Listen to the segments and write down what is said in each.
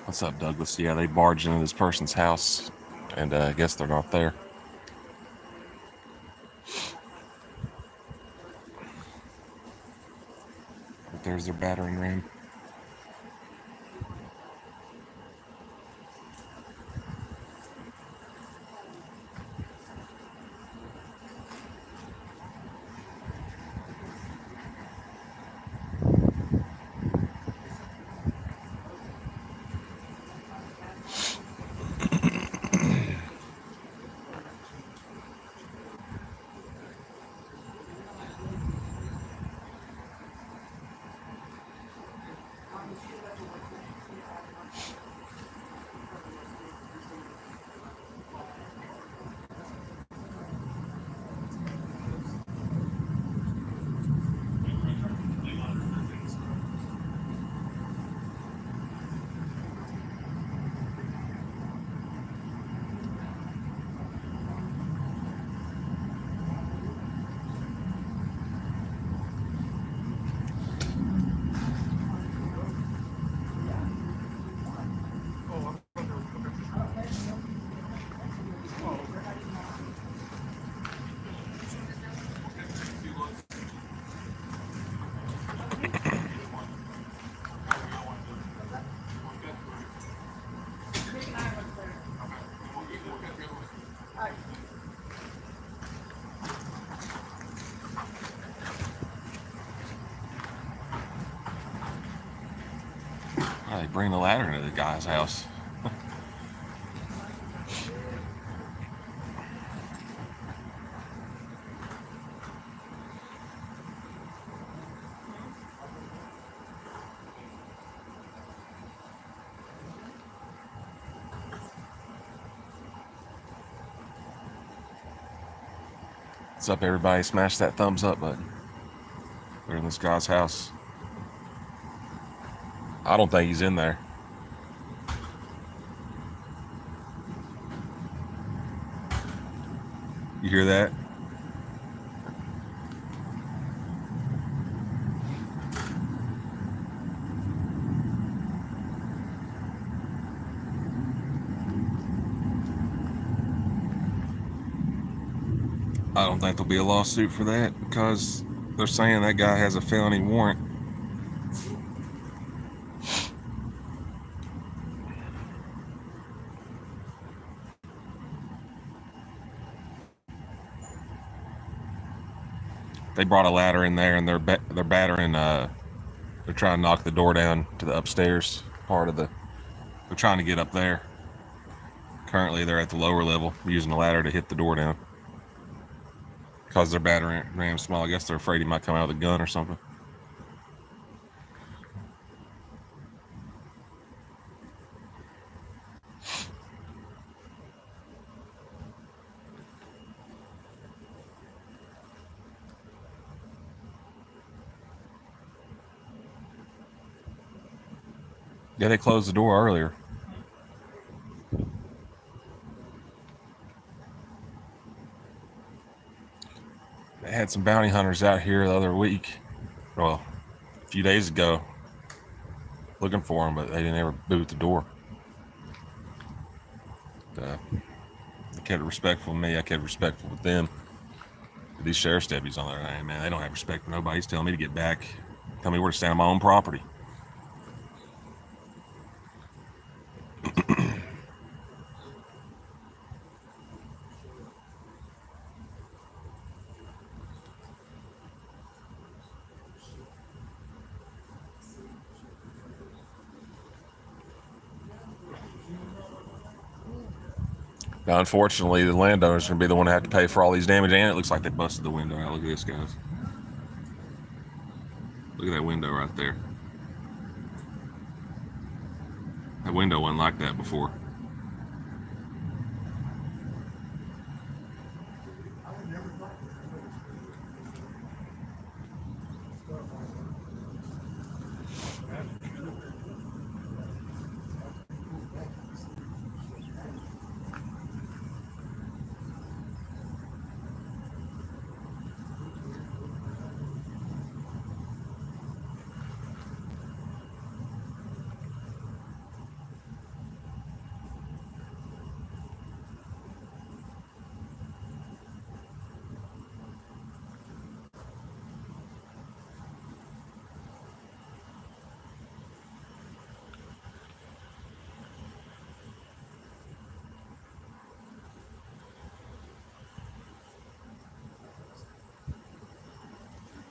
What's up, Douglas? Yeah, they barged into this person's house, and I guess they're not there. But there's their battering ram. They bring the ladder into the guy's house. What's up, everybody? Smash that thumbs up button. They're in this guy's house. I don't think he's in there. You hear that? I don't think there'll be a lawsuit for that because they're saying that guy has a felony warrant. They brought a ladder in there and they're battering. They're trying to knock the door down to the upstairs part of the. They're trying to get up there. Currently, they're at the lower level using the ladder to hit the door down. Because they're battering ram small. I guess they're afraid he might come out with a gun or something. Yeah, they closed the door earlier. They had some bounty hunters out here the other week. Well, a few days ago. Looking for them, but they didn't ever boot the door. They kept it respectful with me. I kept respectful with them. But these sheriff's deputies on there, man, they don't have respect for nobody. He's telling me to get back. Tell me where to stand on my own property. Now, unfortunately, the landowner's going to be the one to have to pay for all these damage, and it looks like they busted the window out. Look at this, guys. Look at that window right there. That window wasn't like that before.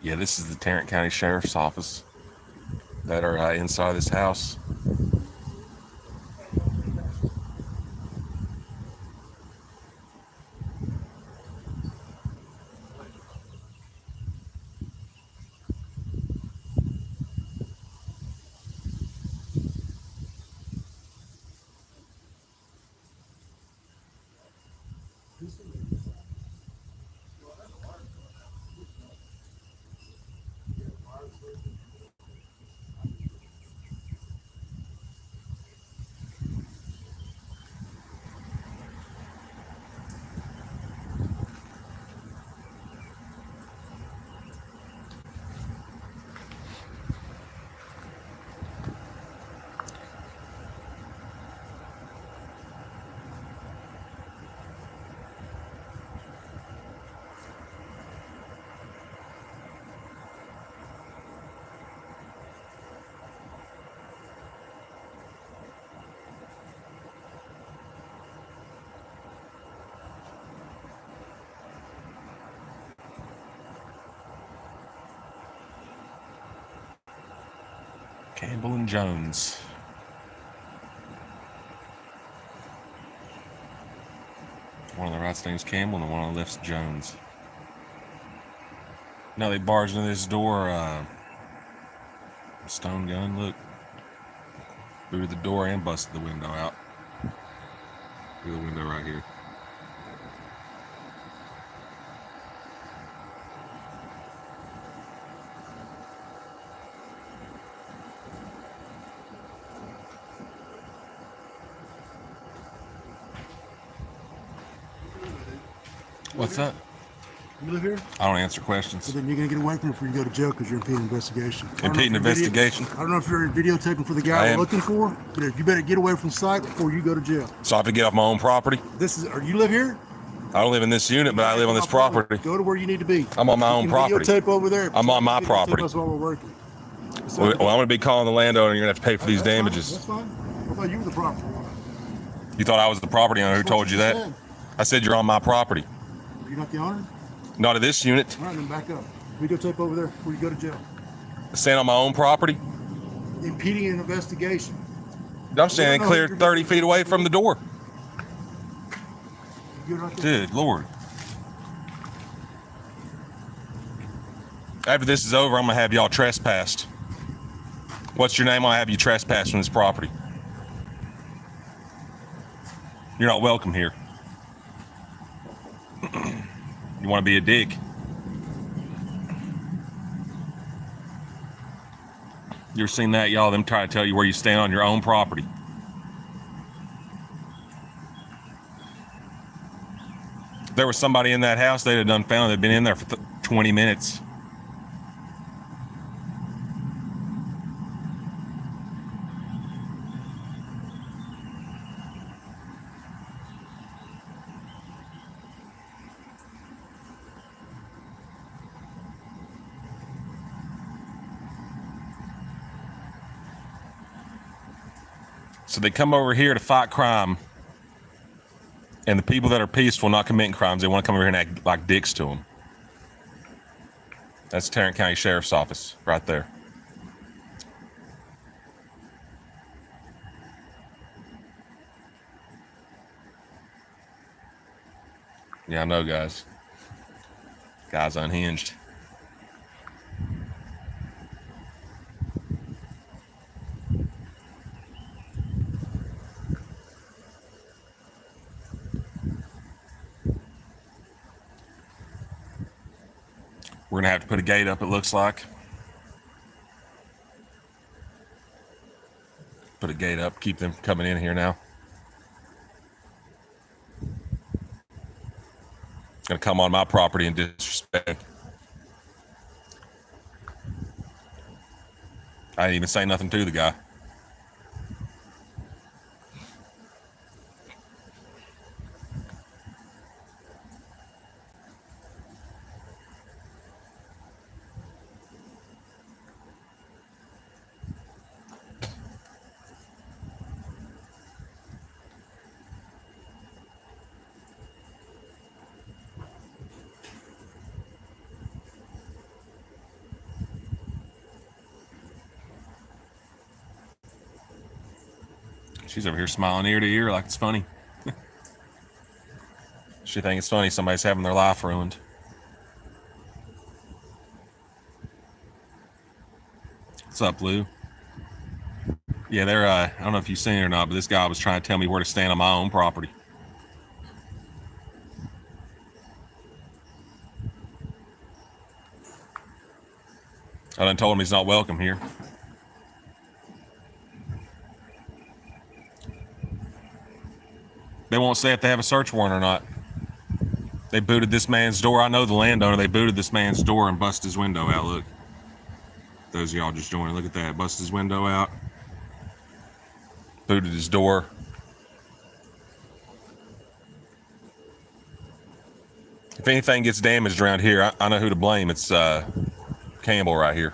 Yeah, this is the Tarrant County Sheriff's Office that are inside this house. Campbell and Jones. One on the right's name's Campbell, and the one on the left's Jones. Now they barged into this door. Stone gun, look. Through the door and busted the window out. Through the window right here. What's that? You live here? I don't answer questions. So then you're going to get away from it before you go to jail because you're impeding investigation. Impeding investigation? I don't know if you're videotaping for the guy we're looking for, but you better get away from sight before you go to jail. So I have to get off my own property? You live here? I don't live in this unit, but I live on this property. Go to where you need to be. I'm on my own property. Videotape over there. I'm on my property. That's while we're working. Well, I'm going to be calling the landowner, and you're going to have to pay for these damages. That's fine. I thought you were the property owner. You thought I was the property owner? Who told you that? I said you're on my property. You're not the owner? Not of this unit. All right, then back up. Videotape over there before you go to jail. Staying on my own property? Impeding an investigation. I'm standing clear 30 feet away from the door. Good Lord. After this is over, I'm going to have y'all trespassed. What's your name? I'll have you trespassed from this property. You're not welcome here. You want to be a dick? You ever seen that, y'all? Them try to tell you where you stand on your own property. If there was somebody in that house, they'd have done found they'd been in there for 20 minutes. So they come over here to fight crime, and the people that are peaceful, not committing crimes, they want to come over here and act like dicks to them. That's Tarrant County Sheriff's Office right there. Yeah, I know, guys. Guy's unhinged. We're gonna have to put a gate up, it looks like. Put a gate up, keep them from coming in here now. Gonna come on my property and disrespect. I didn't even say nothing to the guy. She's over here smiling ear to ear like it's funny. She thinks it's funny somebody's having their life ruined. What's up, Lou? Yeah, they're, I don't know if you've seen it or not, but this guy was trying to tell me where to stand on my own property. I done told him he's not welcome here. They won't say if they have a search warrant or not. They booted this man's door. I know the landowner. They booted this man's door and busted his window out. Look. Those of y'all just joining. Look at that. Busted his window out. Booted his door. If anything gets damaged around here, I know who to blame. It's Campbell right here.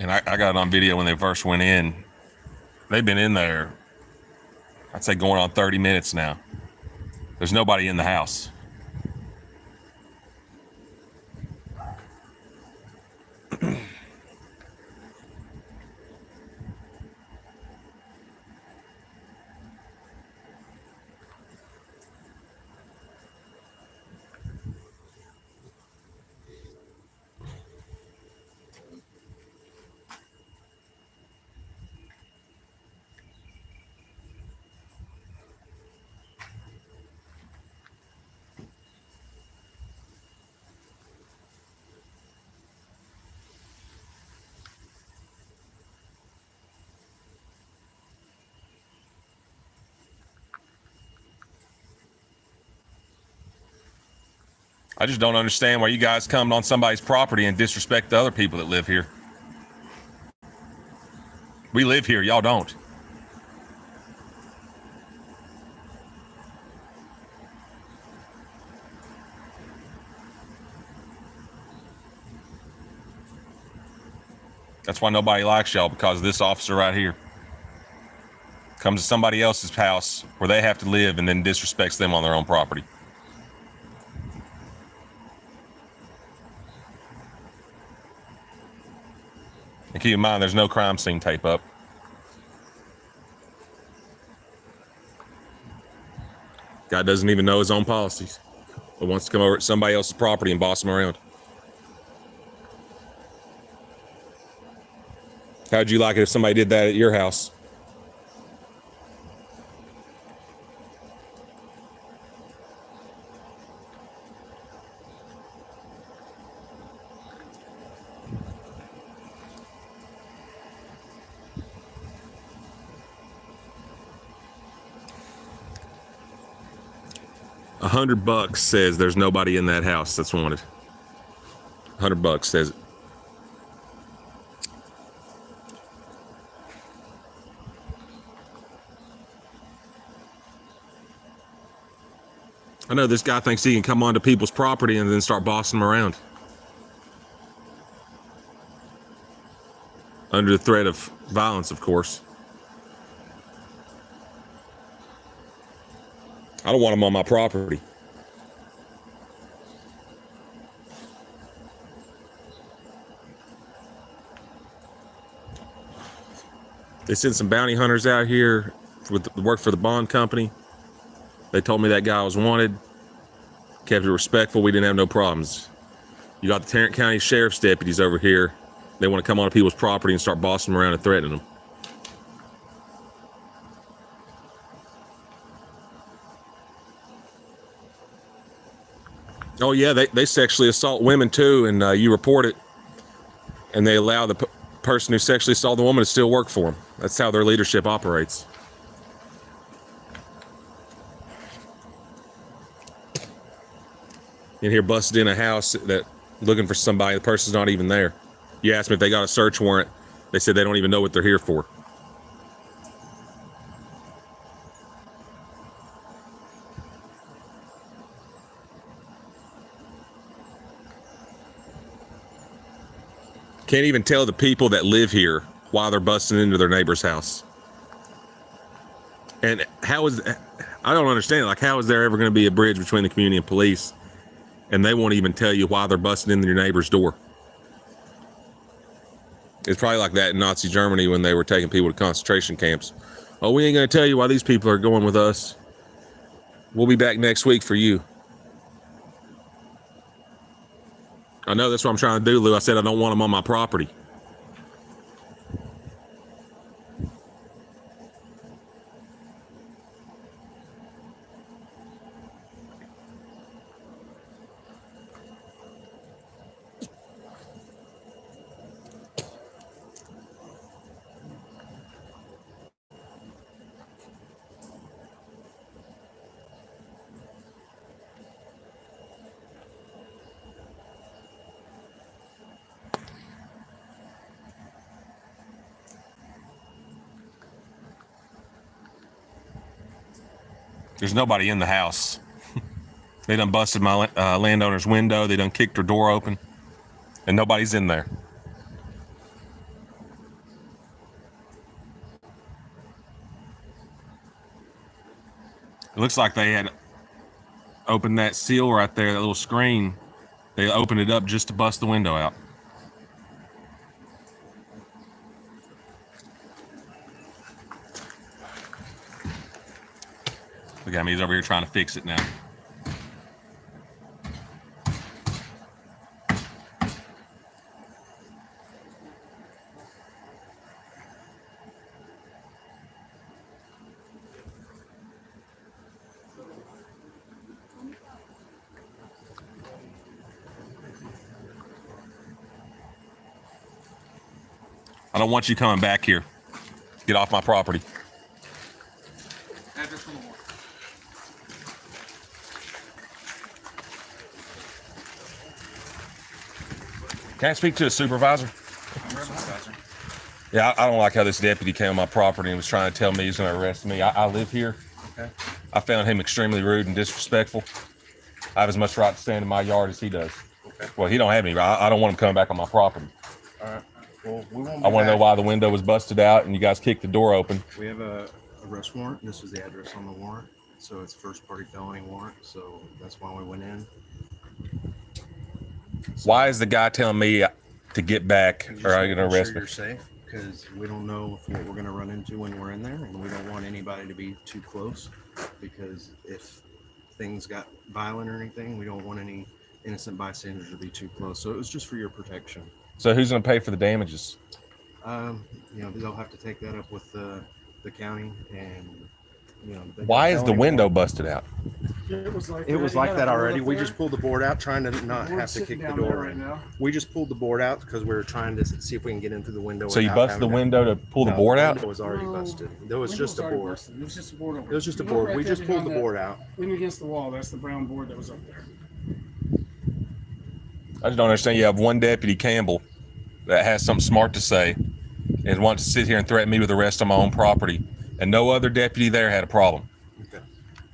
And I got it on video when they first went in. They've been in there, I'd say going on 30 minutes now. There's nobody in the house. I just don't understand why you guys come on somebody's property and disrespect the other people that live here. We live here, y'all don't. That's why nobody likes y'all, because of this officer right here. Comes to somebody else's house where they have to live and then disrespects them on their own property. And keep in mind, there's no crime scene tape up. Guy doesn't even know his own policies, but wants to come over to somebody else's property and boss them around. How'd you like it if somebody did that at your house? $100 says there's nobody in that house that's wanted. $100 says it. I know this guy thinks he can come onto people's property and then start bossing them around. Under the threat of violence, of course. I don't want him on my property. They sent some bounty hunters out here with the work for the bond company. They told me that guy was wanted. Kept it respectful. We didn't have no problems. You got the Tarrant County Sheriff's deputies over here. They want to come on people's property and start bossing them around and threatening them. Oh yeah, they sexually assault women too, and you report it, and they allow the person who sexually assaulted the woman to still work for them. That's how their leadership operates. In here, busted in a house that looking for somebody. The person's not even there. You asked me if they got a search warrant. They said they don't even know what they're here for. Can't even tell the people that live here why they're busting into their neighbor's house. And how is, I don't understand, like how is there ever going to be a bridge between the community and police and they won't even tell you why they're busting into your neighbor's door? It's probably like that in Nazi Germany when they were taking people to concentration camps. Oh, we ain't going to tell you why these people are going with us. We'll be back next week for you. I know that's what I'm trying to do, Lou. I said I don't want them on my property. There's nobody in the house. They done busted my landowner's window. They done kicked her door open. And nobody's in there. It looks like they had opened that seal right there, that little screen. They opened it up just to bust the window out. Look at him, he's over here trying to fix it now. I don't want you coming back here. Get off my property. Address on the warrant. Can I speak to a supervisor? Supervisor. Yeah, I don't like how this deputy came on my property and was trying to tell me he's going to arrest me. I live here. Okay. I found him extremely rude and disrespectful. I have as much right to stand in my yard as he does. Okay. Well, he don't have any. I don't want him coming back on my property. All right. Well, we won't. I want to know why the window was busted out and you guys kicked the door open. We have a arrest warrant. This was the address on the warrant, so it's a first-party felony warrant. So that's why we went in. Why is the guy telling me to get back or are you going to arrest me? You're safe because we don't know what we're going to run into when we're in there, and we don't want anybody to be too close because if things got violent or anything, we don't want any innocent bystanders to be too close. So it was just for your protection. So who's going to pay for the damages? They'll have to take that up with the county, and why is the window busted out? It was like that already. We just pulled the board out, trying to not have to kick the door in. We just pulled the board out because we were trying to see if we can get into the window. So you busted the window to pull the board out? The window was already busted. There was just a board. It was just a board over. It was just a board. We just pulled the board out. Leaning against the wall. That's the brown board that was up there. I just don't understand. You have one deputy, Campbell, that has something smart to say and wants to sit here and threaten me with arrest on my own property, and no other deputy there had a problem. Okay.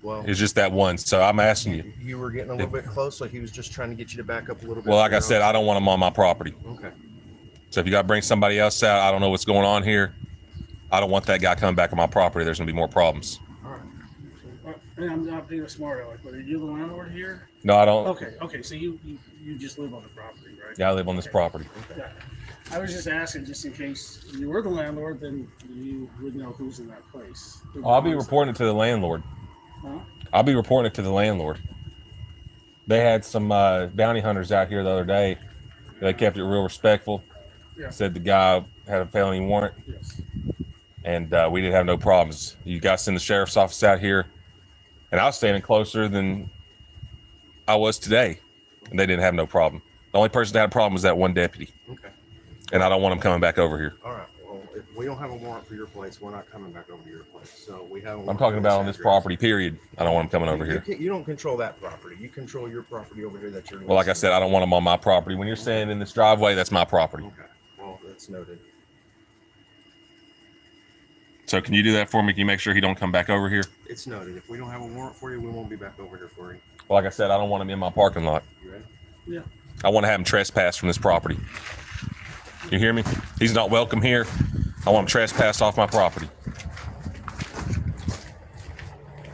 Well, It's just that one. So I'm asking you. You were getting a little bit close, so he was just trying to get you to back up a little bit. Well, like I said, I don't want him on my property. Okay. So if you got to bring somebody else out, I don't know what's going on here. I don't want that guy coming back on my property. There's going to be more problems. All right. And I'm not being a smart aleck, but are you the landlord here? No, I don't. Okay. So you just live on the property, right? Yeah, I live on this property. Yeah. I was just asking, just in case you were the landlord, then you would know who's in that place. I'll be reporting it to the landlord. Huh? I'll be reporting it to the landlord. They had some bounty hunters out here the other day. They kept it real respectful. Yeah. Said the guy had a felony warrant, Yes. and we didn't have no problems. You guys send the sheriff's office out here, and I was standing closer than I was today, and they didn't have no problem. The only person that had a problem was that one deputy, Okay. and I don't want him coming back over here. All right. Well, if we don't have a warrant for your place, we're not coming back over to your place. So we have. I'm talking about on this property, period. I don't want him coming over here. You don't control that property. You control your property over here that you're. Well, like I said, I don't want him on my property. When you're standing in this driveway, that's my property. Okay. Well, that's noted. So can you do that for me? Can you make sure he don't come back over here? It's noted. If we don't have a warrant for you, we won't be back over here for you. Well, like I said, I don't want him in my parking lot. You ready? Yeah. I want to have him trespass from this property. You hear me? He's not welcome here. I want him trespassed off my property.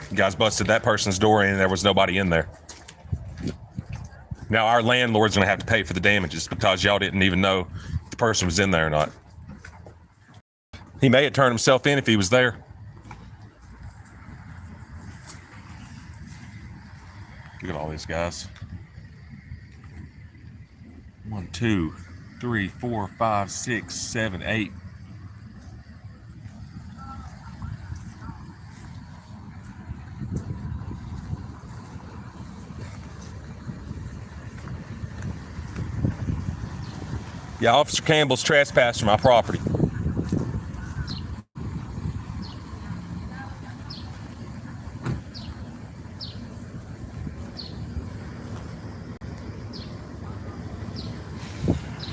You guys busted that person's door in and there was nobody in there. Now our landlord's going to have to pay for the damages because y'all didn't even know if the person was in there or not. He may have turned himself in if he was there. Look at all these guys. 1, 2, 3, 4, 5, 6, 7, 8. Yeah, Officer Campbell's trespassing my property.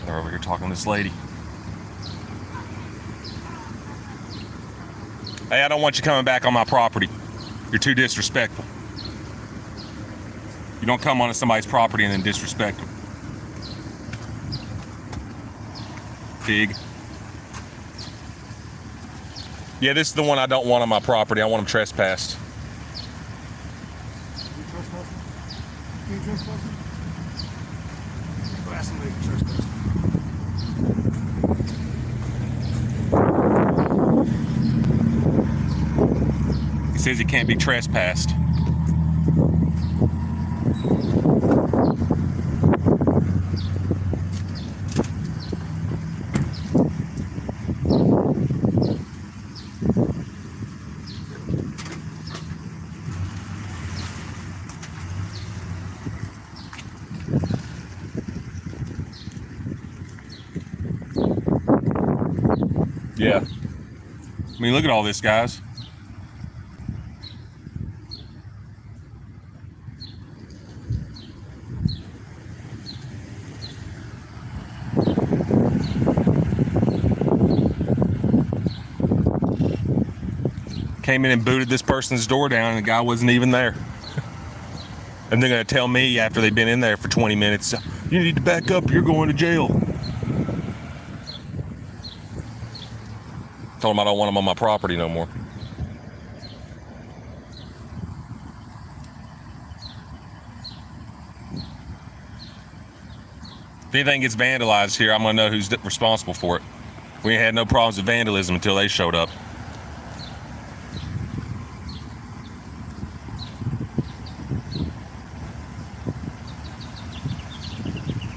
They're over here talking to this lady. Hey, I don't want you coming back on my property. You're too disrespectful. You don't come onto somebody's property and then disrespect them. Pig. Yeah, this is the one I don't want on my property. I want him trespassed. You trespassing? You trespassing? Go ask somebody to trespass. He says he can't be trespassed. Yeah. I mean, look at all this, guys. Came in and booted this person's door down and the guy wasn't even there. And they're going to tell me after they've been in there for 20 minutes, you need to back up, you're going to jail. Told him I don't want him on my property no more. If anything gets vandalized here, I'm going to know who's responsible for it. We ain't had no problems with vandalism until they showed up.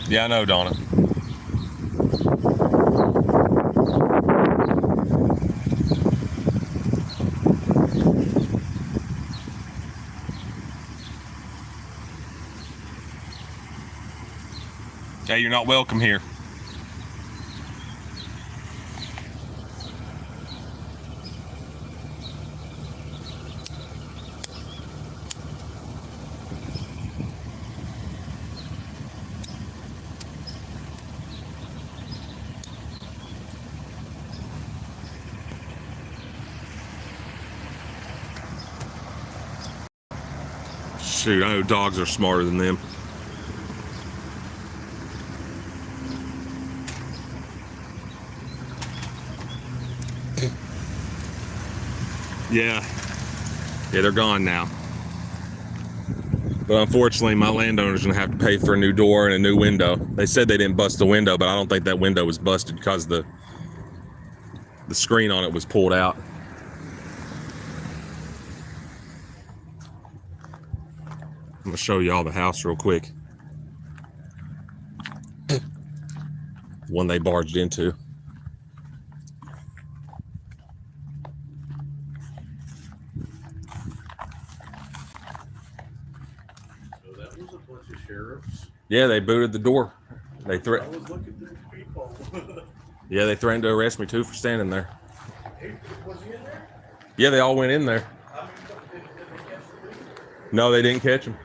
Yeah, I know, Donna. Hey, you're not welcome here. Shoot, I know dogs are smarter than them. Yeah. Yeah, they're gone now. But unfortunately, my landowner's gonna have to pay for a new door and a new window. They said they didn't bust the window, but I don't think that window was busted because the screen on it was pulled out. I'm gonna show you all the house real quick. One they barged into. So that was a bunch of sheriffs. Yeah, they booted the door. They I was looking through the people. Yeah, they threatened to arrest me too for standing there. Was he in there? Yeah, they all went in there. I mean, did they catch the dude? No, they didn't catch him.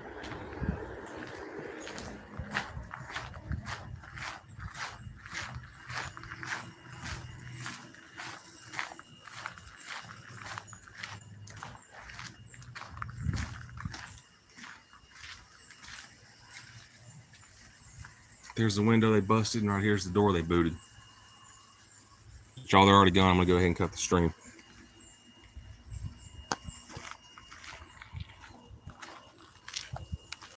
There's the window they busted, and right here's the door they booted. Y'all, they're already gone. I'm gonna go ahead and cut the stream.